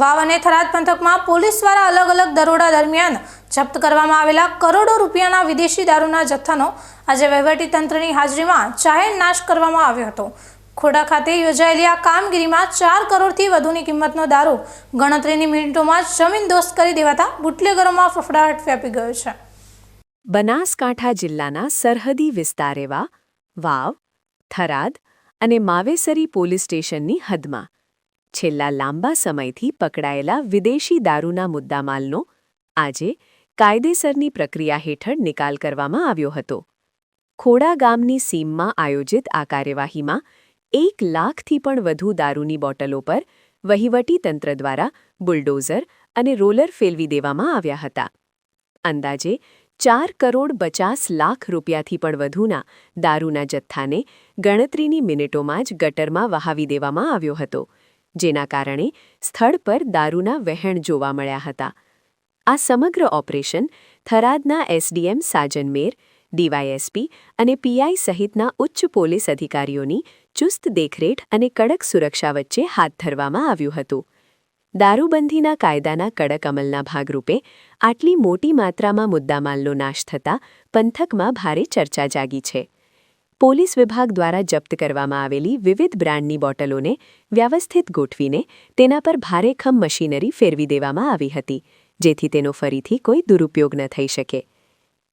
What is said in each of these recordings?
વાવ અને થરાદ પંથકમાં પોલીસ દ્વારા અલગ અલગ દરોડા દરમિયાન જપ્ત કરવામાં આવેલા કરોડો રૂપિયાના વિદેશી દારૂના જથ્થાનો આજે વહીવટીતંત્રની હાજરીમાં જાહેર નાશ કરવામાં આવ્યો હતો। ખોડા ખાતે યોજાયેલી આ કામગીરીમાં 4 કરોડથી વધુની કિંમતનો દારૂ ગણતરીની મિનિટોમાં જમીનદોસ્ત કરી દેવાતા બુટલેગરોમાં ફફડાટ વ્યાપી ગયો છે। બનાસકાંઠા જિલ્લાના સરહદી વિસ્તાર એવા વાવ, થરાદ અને માવેસરી પોલીસ સ્ટેશનની હદમાં છેલ્લા લાંબા સમયથી પકડાયેલા વિદેશી દારૂના મુદ્દામાલનો આજે કાયદેસરની પ્રક્રિયા હેઠળ નિકાલ કરવામાં આવ્યો હતો। ખોડા ગામની સીમમાં આયોજિત આ કાર્યવાહીમાં 1 લાખથી પણ વધુ દારૂની બોટલો પર વહીવટીતંત્ર દ્વારા બુલડોઝર અને રોલર ફેરવી દેવામાં આવ્યા હતા। અંદાજે 4 કરોડ 50 લાખ રૂપિયાથી પણ વધુના દારૂના જથ્થાને ગણતરીની મિનિટોમાં જ ગટરમાં વહાવી દેવામાં આવ્યો હતો, જેના કારણે સ્થળ પર દારૂના વહેણ જોવા મળ્યા હતા। આ સમગ્ર ઓપરેશન થરાદના એસડીએમ સાજન મેર, ડીવાયએસપી અને પીઆઈ સહિતના ઉચ્ચ પોલીસ અધિકારીઓની ચુસ્ત દેખરેખ અને કડક સુરક્ષા વચ્ચે હાથ ધરવામાં આવ્યું હતું। દારૂબંધીના કાયદાના કડક અમલના ભાગરૂપે આટલી મોટી માત્રામાં મુદ્દામાલનો નાશ થતાં પંથકમાં ભારે ચર્ચા જાગી છે। પોલીસ વિભાગ દ્વારા જપ્ત કરવામાં આવેલી વિવિધ બ્રાન્ડની બોટલોને વ્યવસ્થિત ગોઠવીને તેના પર ભારેખમ મશીનરી ફેરવી દેવામાં આવી હતી, જેથી તેનો ફરીથી કોઈ દુરુપયોગ ન થઈ શકે।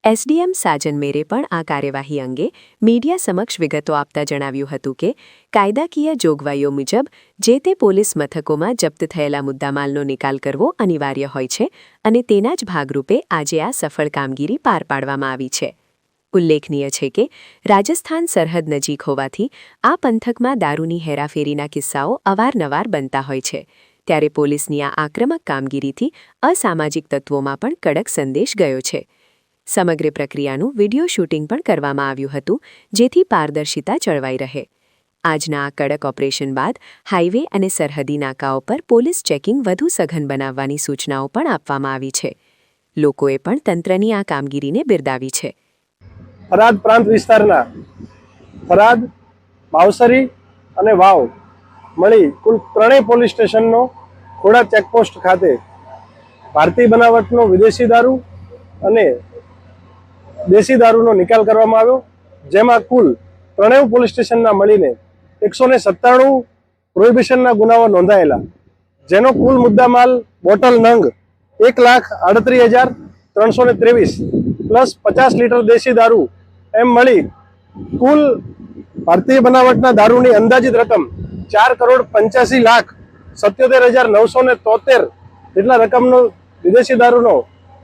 એસડીએમ સાજન મેરે પણ આ કાર્યવાહી અંગે મીડિયા સમક્ષ વિગતો આપતા જણાવ્યું હતું કે કાયદાકીય જોગવાઈઓ મુજબ જે તે પોલીસ મથકોમાં જપ્ત થયેલા મુદ્દામાલનો નિકાલ કરવો અનિવાર્ય હોય છે અને તેના જ ભાગરૂપે આજે આ સફળ કામગીરી પાર પાડવામાં આવી છે। ઉલ્લેખનીય છે કે રાજસ્થાન સરહદ નજીક હોવાથી આ પંથકમાં દારૂની હેરાફેરીના કિસ્સાઓ અવારનવાર બનતા હોય છે, ત્યારે પોલીસની આ આક્રમક કામગીરીથી અસામાજિક તત્વોમાં પણ કડક સંદેશ ગયો છે। સમગ્ર પ્રક્રિયાનું વિડિયો શૂટિંગ પણ કરવામાં આવ્યું હતું, જેથી પારદર્શિતા જળવાઈ રહે। આજના આ કડક ઓપરેશન બાદ હાઈવે અને સરહદી નાકાઓ પર પોલીસ ચેકિંગ વધુ સઘન બનાવવાની સૂચનાઓ પણ આપવામાં આવી છે। લોકોએ પણ તંત્રની આ કામગીરીને બિરદાવી છે। થરાદ પ્રાંત વિસ્તારના થરાદ, માવસરી અને વાવ મળી કુલ 3 પોલીસ સ્ટેશનનો ખોડા ચેકપોસ્ટ ખાતે ભારતીય બનાવટનો વિદેશી દારૂ અને દેશી દારૂનો નિકાલ કરવામાં આવ્યો, જેમાં કુલ 3 પોલીસ સ્ટેશનના મળીને 197 પ્રોહિબિશનના ગુનાઓ નોંધાયેલા, જેનો કુલ મુદ્દામાલ બોટલ નંગ 1,38,323 પ્લસ 50 લીટર દેશી દારૂ એમ મળી કુલ ભારતીય બનાવટના દારૂની અંદાજિત રકમ 4 કરોડ 85 લાખ 77,973 જેટલા રકમનો વિદેશી દારૂનો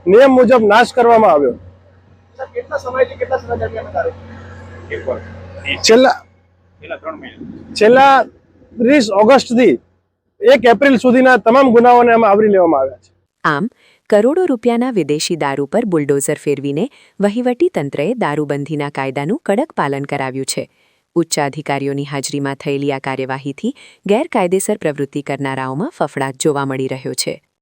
નિયમ મુજબ નાશ કરવામાં આવ્યો। છેલ્લા 30 ઓગસ્ટથી 1 એપ્રિલ સુધીના તમામ ગુનાઓને આમાં આવરી લેવામાં આવ્યા છે। આમ કરોડો રૂપિયાના વિદેશી દારૂ પર બુલડોઝર ફેરવીને વહીવટીતંત્રએ દારૂબંધીના કાયદાનું કડક પાલન કરાવ્યું છે। ઉચ્ચ અધિકારીઓની હાજરીમાં થયેલી આ કાર્યવાહીથી ગેરકાયદેસર પ્રવૃત્તિ કરનારાઓમાં ફફડાટ જોવા મળી રહ્યો છે।